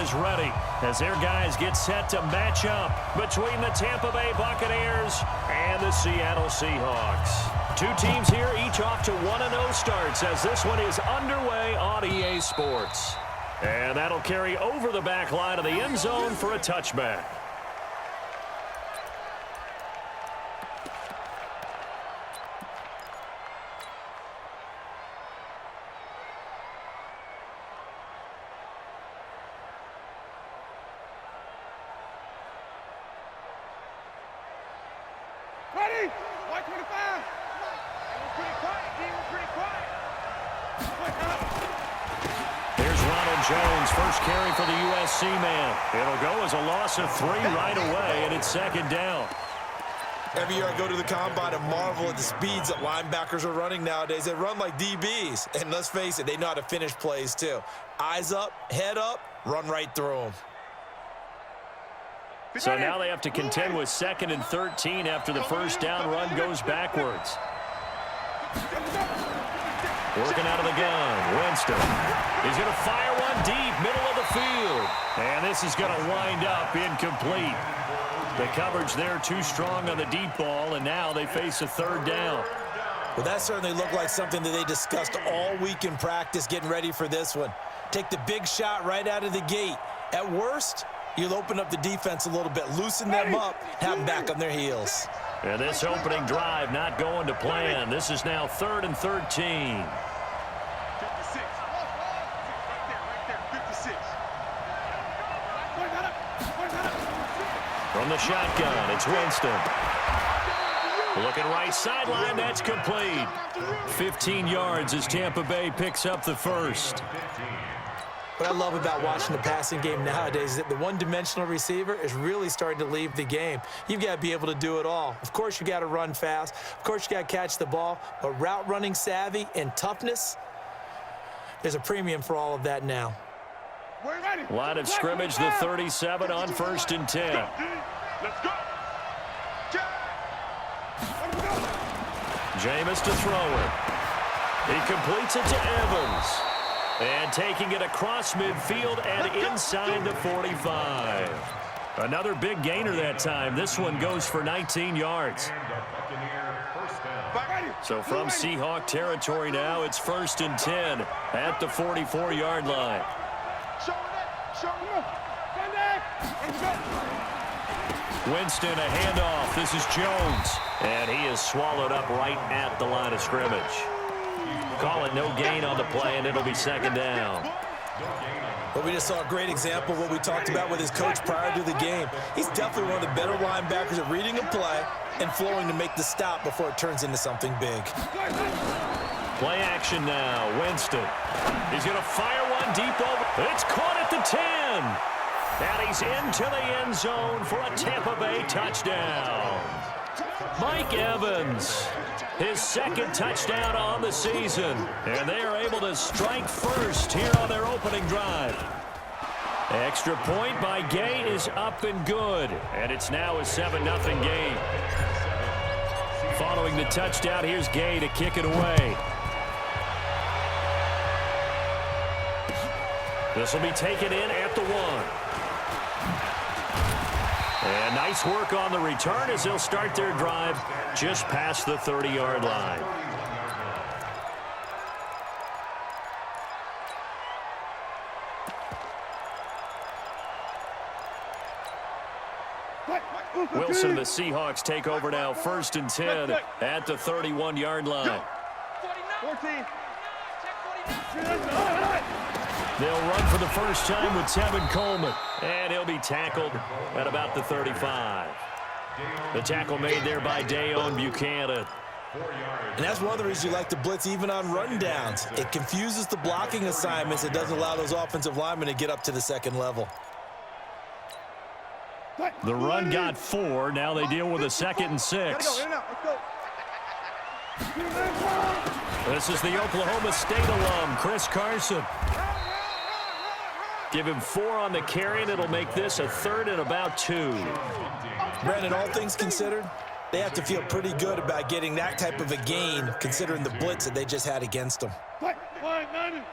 is ready as their guys get set to match up between the Tampa Bay Buccaneers and the Seattle Seahawks. Two teams here, each off to 1-0 starts as this one is underway on EA Sports. And that'll carry over the back line of the end zone for a touchback. Ready? 125. Pretty quiet, team. Pretty quiet. Here's Ronald Jones, first carry for the USC man. It'll go as a loss of 3 right away, and it's second down. Every year I go to the combine and marvel at the speeds that linebackers are running nowadays. They run like DBs. And let's face it, they know how to finish plays too. Eyes up, head up, run right through them. So now they have to contend with 2nd and 13 after the first down run goes backwards. Working out of the gun, Winston. He's going to fire one deep, middle of the field. And this is going to wind up incomplete. The coverage there too strong on the deep ball, and now they face a 3rd down. Well, that certainly looked like something that they discussed all week in practice getting ready for this one. Take the big shot right out of the gate. At worst, you'll open up the defense a little bit, loosen them up, have them back on their heels. And this opening drive not going to plan. This is now 3rd and 13. 56. Right there. 56. From the shotgun, it's Winston. Looking right sideline, that's complete. 15 yards as Tampa Bay picks up the first. What I love about watching the passing game nowadays is that the one-dimensional receiver is really starting to leave the game. You've got to be able to do it all. Of course, you got to run fast. Of course, you got to catch the ball. But route running savvy and toughness, there's a premium for all of that now. Line of scrimmage, the 37 on 1st and 10. Let's go. Jameis to throw it. He completes it to Evans. And taking it across midfield and inside the 45. Another big gainer that time. This one goes for 19 yards. So from Seahawk territory now, it's 1st and 10 at the 44-yard line. Winston, a handoff. This is Jones. And he is swallowed up right at the line of scrimmage. Call it no gain on the play, and it'll be 2nd down. Well, we just saw a great example of what we talked about with his coach prior to the game. He's definitely one of the better linebackers at reading a play and flowing to make the stop before it turns into something big. Play action now. Winston. He's going to fire one deep over. It's caught at the 10. And he's into the end zone for a Tampa Bay touchdown. Mike Evans, his 2nd touchdown on the season. And they are able to strike first here on their opening drive. Extra point by Gay is up and good. And it's now a 7-0 game. Following the touchdown, here's Gay to kick it away. This will be taken in at the 1. And nice work on the return as they'll start their drive just past the 30-yard line. Wilson and the Seahawks take over now, 1st and 10 at the 31-yard line. 14. They'll run for the first time with Tevin Coleman, and he'll be tackled at about the 35. The tackle made there by Dayon Buchanan. And that's one of the reasons you like to blitz even on run downs. It confuses the blocking assignments. It doesn't allow those offensive linemen to get up to the 2nd level. The run got 4. Now they deal with a 2nd and 6. This is the Oklahoma State alum, Chris Carson. Give him 4 on the carry, and it'll make this a 3rd and about 2. Brandon, all things considered, they have to feel pretty good about getting that type of a gain, considering the blitz that they just had against them. Right there,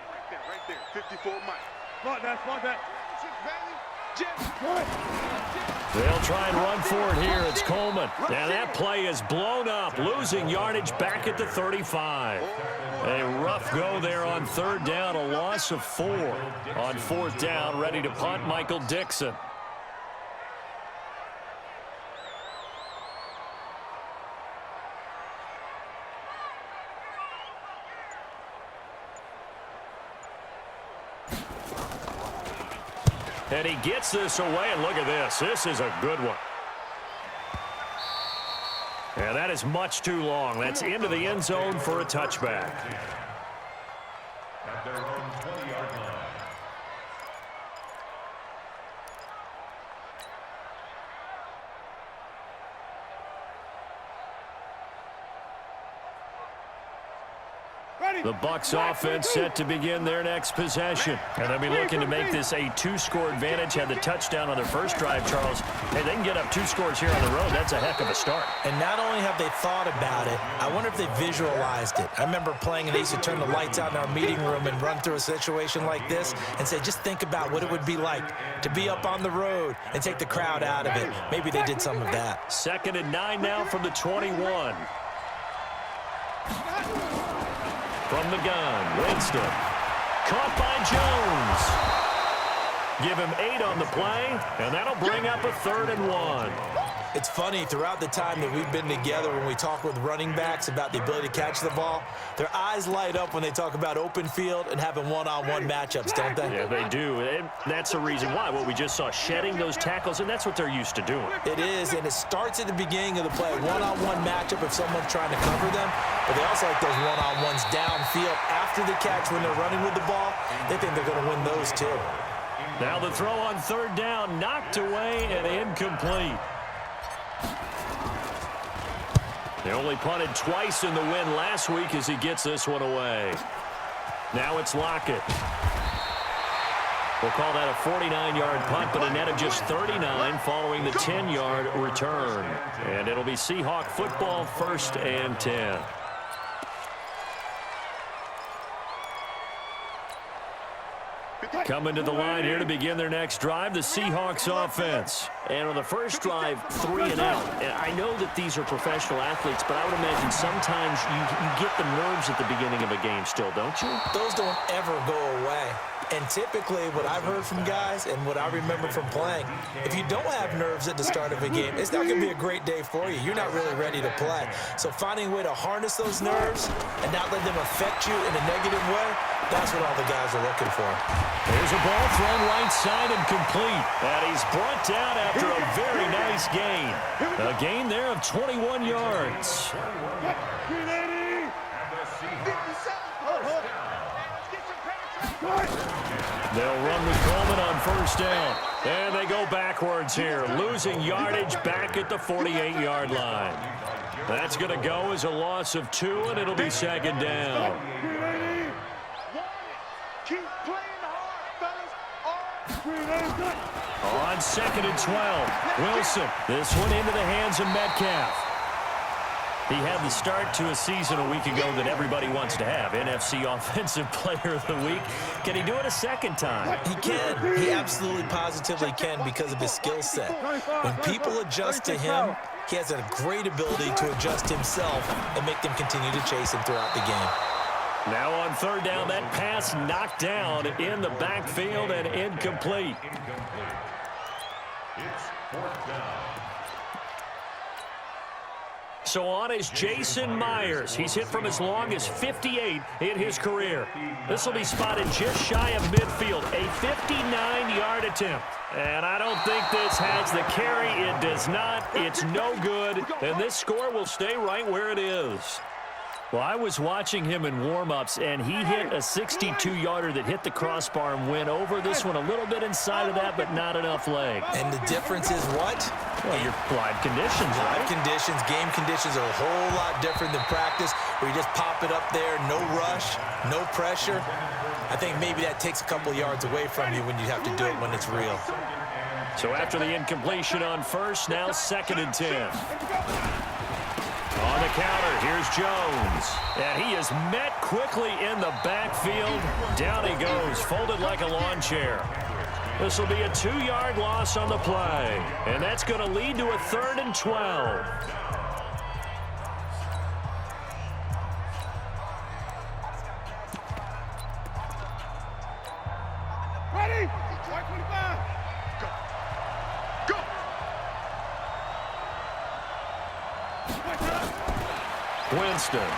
54 Mike. Smart that. They'll try and run for it here. It's Coleman. And that play is blown up, losing yardage back at the 35. A rough go there on third down, a loss of 4. On fourth down, ready to punt, Michael Dixon. And he gets this away, and look at this. This is a good one. And that is much too long. That's into the end zone for a touchback. At their own 20-yard line. The Bucs offense set to begin their next possession. And they'll be looking to make this a 2-score advantage. Had the touchdown on their first drive, Charles. Hey, they can get up 2 scores here on the road. That's a heck of a start. And not only have they thought about it, I wonder if they visualized it. I remember playing and they used to turn the lights out in our meeting room and run through a situation like this and say, just think about what it would be like to be up on the road and take the crowd out of it. Maybe they did some of that. 2nd and 9 now from the 21. From the gun, Winston. Caught by Jones. Give him 8 on the play, and that'll bring up a 3rd and 1. It's funny, throughout the time that we've been together, when we talk with running backs about the ability to catch the ball, their eyes light up when they talk about open field and having one-on-one matchups, don't they? Yeah, they do, and that's the reason why. What we just saw, shedding those tackles, and that's what they're used to doing. It is, and it starts at the beginning of the play, one-on-one matchup if someone's trying to cover them, but they also like those one-on-ones downfield after the catch when they're running with the ball. They think they're going to win those too. Now the throw on 3rd down, knocked away and incomplete. They only punted twice in the win last week as he gets this one away. Now it's Lockett. We'll call that a 49-yard punt, but a net of just 39 following the 10-yard return. And it'll be Seahawk football, 1st and 10. Coming to the line here to begin their next drive, the Seahawks offense. And on the first drive, 3 and out. And I know that these are professional athletes, but I would imagine sometimes you get the nerves at the beginning of a game still, don't you? Those don't ever go away. And typically, what I've heard from guys and what I remember from playing, if you don't have nerves at the start of a game, it's not going to be a great day for you. You're not really ready to play. So finding a way to harness those nerves and not let them affect you in a negative way, that's what all the guys are looking for. There's a ball thrown right side and complete. And he's brought down after a very nice gain. A gain there of 21 yards. They'll run with Coleman on 1st down. And they go backwards here, losing yardage back at the 48-yard line. That's going to go as a loss of 2, and it'll be 2nd down. On 2nd and 12, Wilson. This one into the hands of Metcalf. He had the start to a season a week ago that everybody wants to have. NFC Offensive Player of the Week. Can he do it a second time? He can. He absolutely positively can because of his skill set. When people adjust to him, he has a great ability to adjust himself and make them continue to chase him throughout the game. Now on 3rd down, that pass knocked down in the backfield and incomplete. It's 4th down. So on is Jason Myers. He's hit from as long as 58 in his career. This will be spotted just shy of midfield. A 59-yard attempt. And I don't think this has the carry. It does not. It's no good. And this score will stay right where it is. Well, I was watching him in warm-ups, and he hit a 62-yarder that hit the crossbar and went over this one a little bit inside of that, but not enough leg. And the difference is what? Well, your live conditions, right? Live conditions, game conditions are a whole lot different than practice, where you just pop it up there, no rush, no pressure. I think maybe that takes a couple yards away from you when you have to do it when it's real. So after the incompletion on 1st, now 2nd and 10. On the counter, here's Jones. And he is met quickly in the backfield. Down he goes, folded like a lawn chair. This will be a 2-yard loss on the play, and that's going to lead to a 3rd and 12. Ready? White 25. Go. Go. White time. Winston.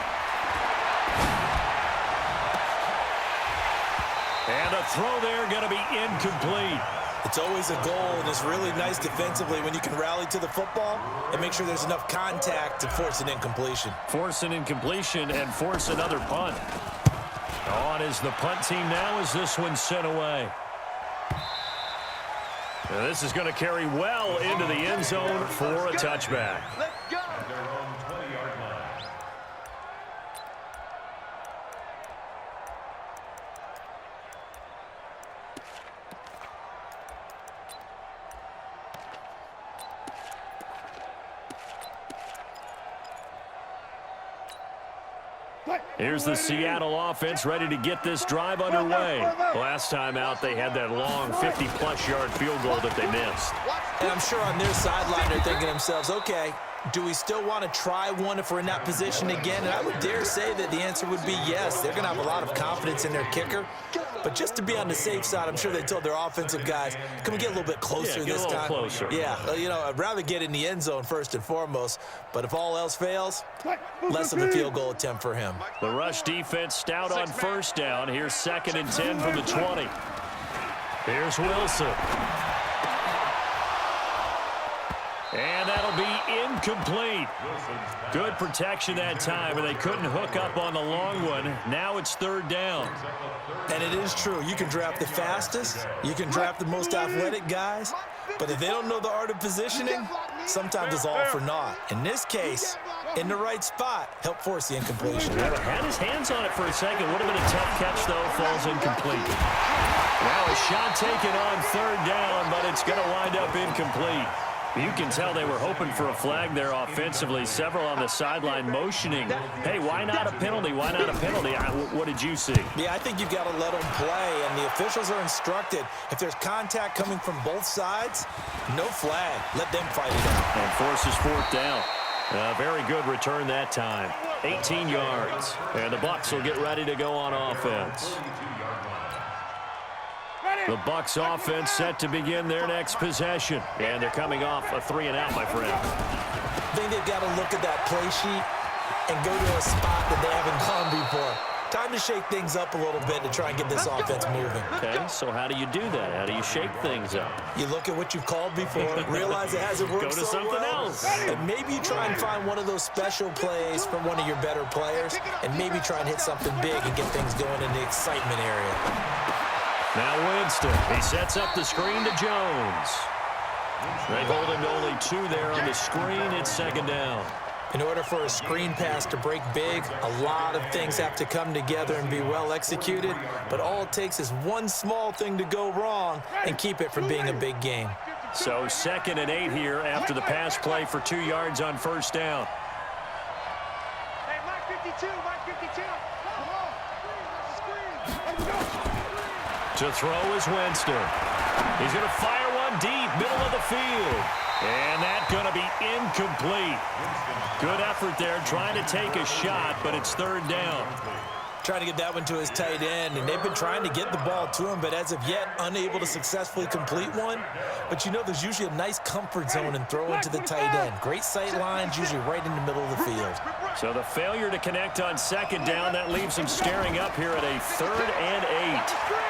And a throw there going to be incomplete. It's always a goal, and it's really nice defensively when you can rally to the football and make sure there's enough contact to force an incompletion. Force an incompletion and force another punt. On is the punt team now as this one's sent away. Now this is going to carry well into the end zone for a touchback. Let's go. At their own 20-yard line. Here's the Seattle offense ready to get this drive underway. Last time out, they had that long 50-plus yard field goal that they missed. And I'm sure on their sideline they're thinking to themselves, okay, do we still want to try one if we're in that position again? And I would dare say that the answer would be yes. They're going to have a lot of confidence in their kicker. But just to be on the safe side, I'm sure they told their offensive guys, can we get a little bit closer Yeah, get this a little time? closer. Yeah, you know, I'd rather get in the end zone first and foremost. But if all else fails, less of a field goal attempt for him. The rush defense stout on first down. Here's 2nd and 10 from the 20. Here's Wilson. And that'll be incomplete. Good protection that time, and they couldn't hook up on the long one. Now it's 3rd down. And it is true. You can draft the fastest. You can draft the most athletic guys. But if they don't know the art of positioning, sometimes it's all for naught. In this case, in the right spot, help force the incompletion. Had his hands on it for a second. Would have been a tough catch, though. Falls incomplete. Now a shot taken on 3rd down, but it's going to wind up incomplete. You can tell they were hoping for a flag there offensively. Several on the sideline motioning, hey, why not a penalty? Why not a penalty? What did you see? Yeah, I think you've got to let them play, and the officials are instructed. If there's contact coming from both sides, no flag. Let them fight it out. And forces 4th down. A very good return that time. 18 yards. And the Bucs will get ready to go on offense. The Bucs offense set to begin their next possession. And they're coming off a 3-and-out, my friend. I think they've got to look at that play sheet and go to a spot that they haven't gone before. Time to shake things up a little bit to try and get this offense moving. Okay, so how do you do that? How do you shake things up? You look at what you've called before, realize it hasn't worked Go to so something well, else. and maybe you try and find one of those special plays from one of your better players, and maybe try and hit something big and get things going in the excitement area. Now Winston, he sets up the screen to Jones. They hold him to only 2 there on the screen. It's 2nd down. In order for a screen pass to break big, a lot of things have to come together and be well executed, but all it takes is one small thing to go wrong and keep it from being a big game. So 2nd and 8 here after the pass play for 2 yards on 1st down. Hey, Mike 52, Mike 52. Come on. Let's go. To throw is Winston. He's going to fire one deep, middle of the field. And that's going to be incomplete. Good effort there, trying to take a shot, but it's 3rd down. Trying to get that one to his tight end, and they've been trying to get the ball to him, but as of yet, unable to successfully complete one. But you know, there's usually a nice comfort zone and throw into the tight end. Great sight lines, usually right in the middle of the field. So the failure to connect on 2nd down, that leaves him staring up here at a 3rd and 8.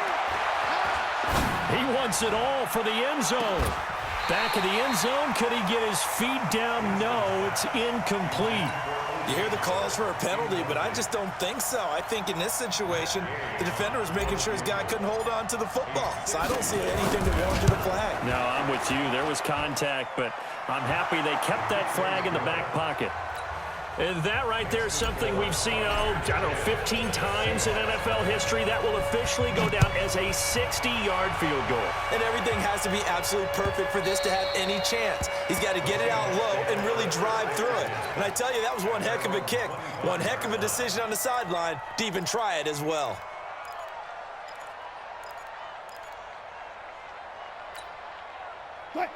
He wants it all for the end zone. Back of the end zone, could he get his feet down? No, it's incomplete. You hear the calls for a penalty, but I just don't think so. I think in this situation, the defender was making sure his guy couldn't hold on to the football. So I don't see anything that warranted a flag. No, I'm with you. There was contact, but I'm happy they kept that flag in the back pocket. And that right there is something we've seen, I don't know, 15 times in NFL history. That will officially go down as a 60-yard field goal. And everything has to be absolutely perfect for this to have any chance. He's got to get it out low and really drive through it. And I tell you, that was one heck of a kick. One heck of a decision on the sideline to even try it as well.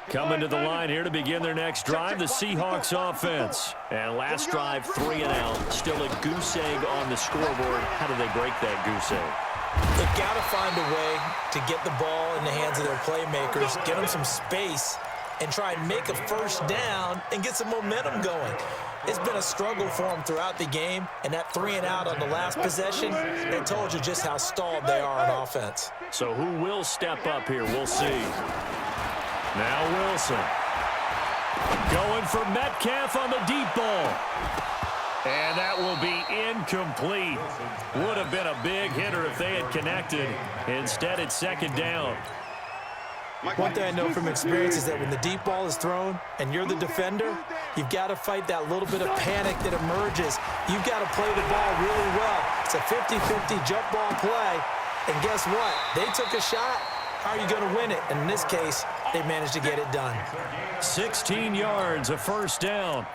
Coming to the line here to begin their next drive, the Seahawks offense. And last drive, 3 and out. Still a goose egg on the scoreboard. How do they break that goose egg? They've got to find a way to get the ball in the hands of their playmakers, get them some space, and try and make a first down and get some momentum going. It's been a struggle for them throughout the game, and that 3 and out on the last possession, they told you just how stalled they are on offense. So who will step up here? We'll see. Now Wilson. Going for Metcalf on the deep ball. And that will be incomplete. Would have been a big hitter if they had connected. Instead, it's second down. One thing I know from experience is that when the deep ball is thrown and you're the defender, you've got to fight that little bit of panic that emerges. You've got to play the ball really well. It's a 50-50 jump ball play. And guess what? They took a shot. How are you going to win it? And in this case, they managed to get it done. 16 yards, a first down.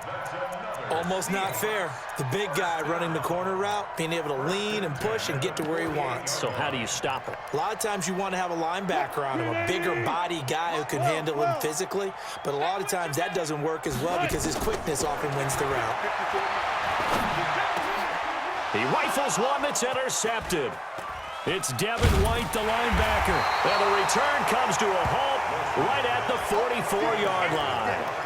Almost not fair. The big guy running the corner route, being able to lean and push and get to where he wants. So how do you stop it? A lot of times you want to have a linebacker on him, a bigger body guy who can handle him physically, but a lot of times that doesn't work as well because his quickness often wins the route. He rifles one that's intercepted. It's Devin White, the linebacker. And the return comes to a halt right at the 44-yard line.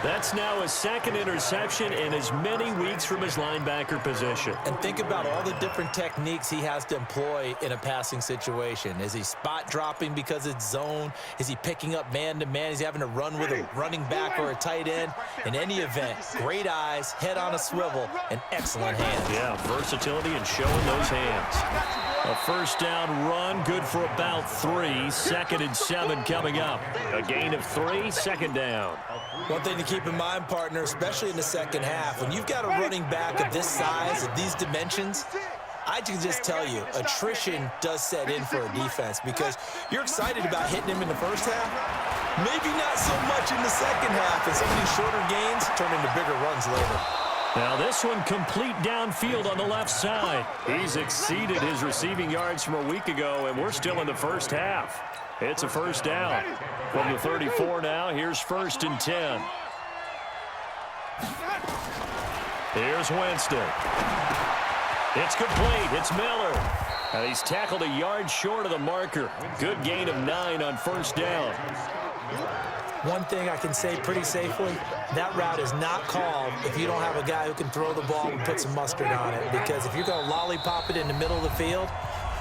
That's now his second interception in as many weeks from his linebacker position. And think about all the different techniques he has to employ in a passing situation. Is he spot dropping because it's zone? Is he picking up man-to-man? Is he having to run with a running back or a tight end? In any event, great eyes, head on a swivel, and excellent hands. Yeah, versatility and showing those hands. A first down run, good for about 3. 2nd and 7 coming up. A gain of 3, second down. One thing to keep in mind, partner, especially in the second half, when you've got a running back of this size, of these dimensions, I can just tell you, attrition does set in for a defense because you're excited about hitting him in the first half. Maybe not so much in the second half, and some of these shorter gains turn into bigger runs later. Now this one complete downfield on the left side. He's exceeded his receiving yards from a week ago, and we're still in the first half. It's a first down. From the 34 now, here's 1st and 10. Here's Winston. It's complete. It's Miller. And he's tackled a yard short of the marker. Good gain of 9 on first down. One thing I can say pretty safely, that route is not called if you don't have a guy who can throw the ball and put some mustard on it. Because if you're going to lollipop it in the middle of the field,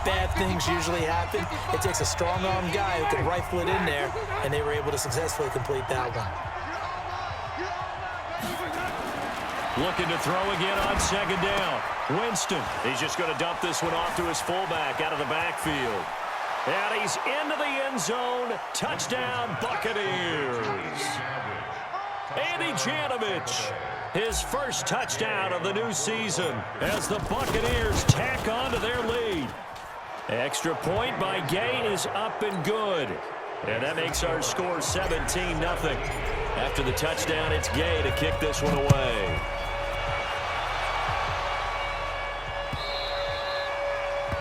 bad things usually happen. It takes a strong-arm guy who can rifle it in there, and they were able to successfully complete that one. Looking to throw again on second down. Winston, he's just going to dump this one off to his fullback out of the backfield. And he's into the end zone. Touchdown, Buccaneers. Andy Janovich, his first touchdown of the new season as the Buccaneers tack on to their lead. Extra point by Gay is up and good. And that makes our score 17-0. After the touchdown, it's Gay to kick this one away.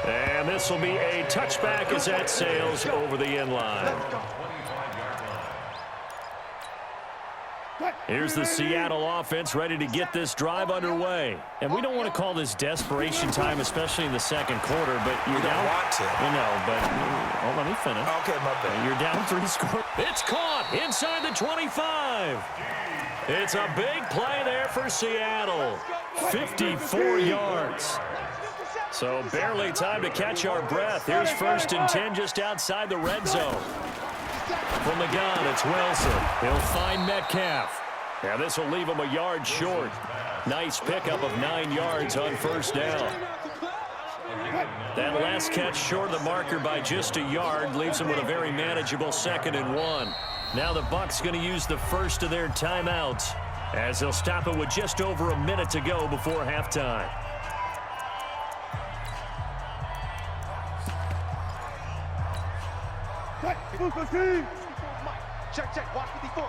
And this will be a touchback as that sails over the end line. Here's the Seattle offense ready to get this drive underway. And we don't want to call this desperation time, especially in the second quarter, but you're down. Want to. You know, but let me finish. Okay, my bad. You're down 3 scores. It's caught inside the 25. It's a big play there for Seattle. 54 yards. So barely time to catch our breath. Here's 1st and 10 just outside the red zone. From the gun, it's Wilson. He'll find Metcalf. Now this will leave him a yard short. Nice pickup of 9 yards on first down. That last catch short of the marker by just a yard leaves him with a very manageable 2nd and 1. Now the Bucs going to use the first of their timeouts as they'll stop it with just over a minute to go before halftime. Check. Watch 54.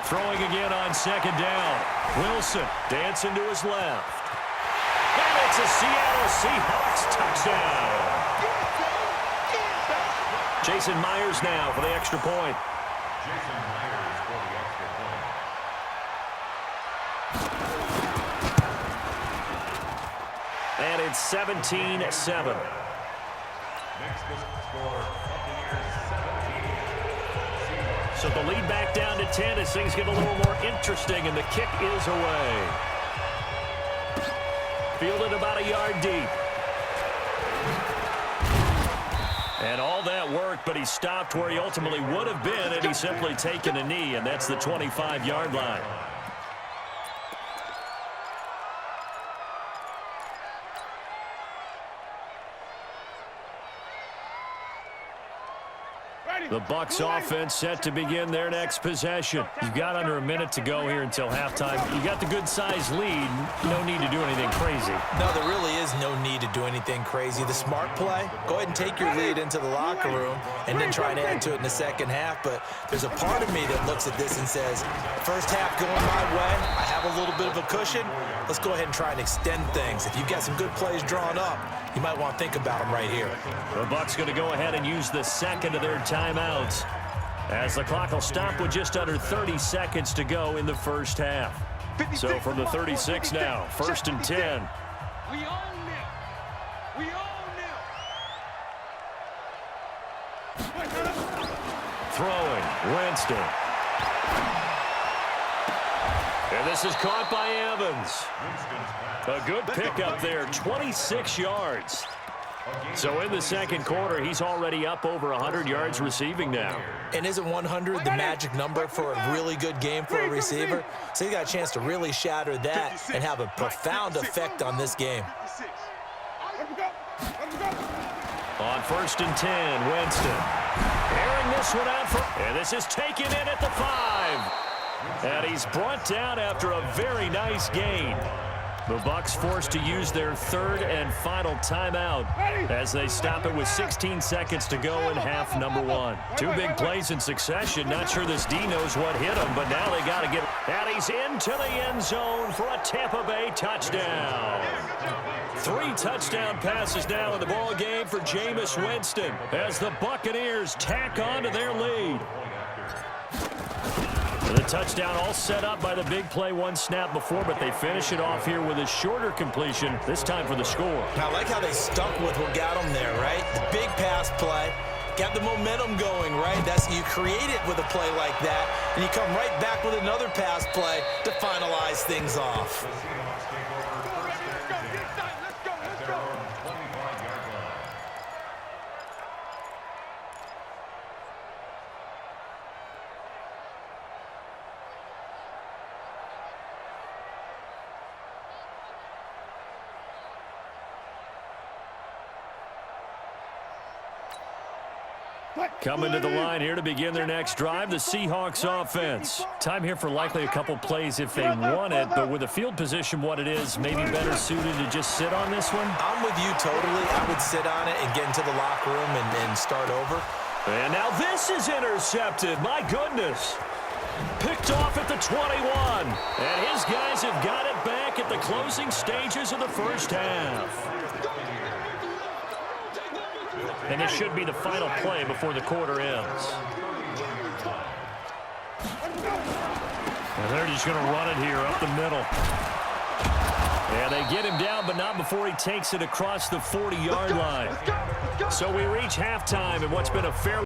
Throwing again on second down. Wilson dancing to his left. And it's a Seattle Seahawks touchdown. Jason Myers now for the extra point. Jason Myers for the extra point. And it's 17-7. Next score, Buccaneers 17. So the lead back down to 10 as things get a little more interesting, and the kick is away. Fielded about a yard deep. And all that worked, but he stopped where he ultimately would have been had he simply taken a knee, and that's the 25-yard line. The Bucs offense set to begin their next possession. You've got under a minute to go here until halftime. You got the good-sized lead. No need to do anything crazy. No, there really is no need to do anything crazy. The smart play, go ahead and take your lead into the locker room and then try and add to it in the second half. But there's a part of me that looks at this and says, first half going my way, I have a little bit of a cushion. Let's go ahead and try and extend things. If you've got some good plays drawn up, you might want to think about them right here. The Bucs going to go ahead and use the second of their timeouts as the clock will stop with just under 30 seconds to go in the first half. So from the 36 now, 1st and 10. We own them. We own them. Throwing, Winston. And this is caught by Evans. A good pickup there, 26 yards. So in the second quarter, he's already up over 100 yards receiving now. And isn't 100 the magic number for a really good game for a receiver? So he got a chance to really shatter that and have a profound effect on this game. On 1st and 10, Winston. Airing this one out for, and this is taken in at the 5. And he's brought down after a very nice gain. The Bucs forced to use their third and final timeout as they stop it with 16 seconds to go in half number 1. Two big plays in succession. Not sure this D knows what hit him, but now they got to get. And he's into the end zone for a Tampa Bay touchdown. 3 touchdown passes now in the ball game for Jameis Winston as the Buccaneers tack on to their lead. The touchdown all set up by the big play one snap before, but they finish it off here with a shorter completion, this time for the score. I like how they stuck with what got them there, right? The big pass play, got the momentum going, right? You create it with a play like that, and you come right back with another pass play to finalize things off. Coming to the line here to begin their next drive, the Seahawks offense. Time here for likely a couple plays if they want it, but with the field position what it is, maybe better suited to just sit on this one? I'm with you totally. I would sit on it and get into the locker room and start over. And now this is intercepted. My goodness. Picked off at the 21. And his guys have got it back at the closing stages of the first half. And this should be the final play before the quarter ends. And they're just going to run it here up the middle. And they get him down, but not before he takes it across the 40-yard line. So we reach halftime in what's been a fairly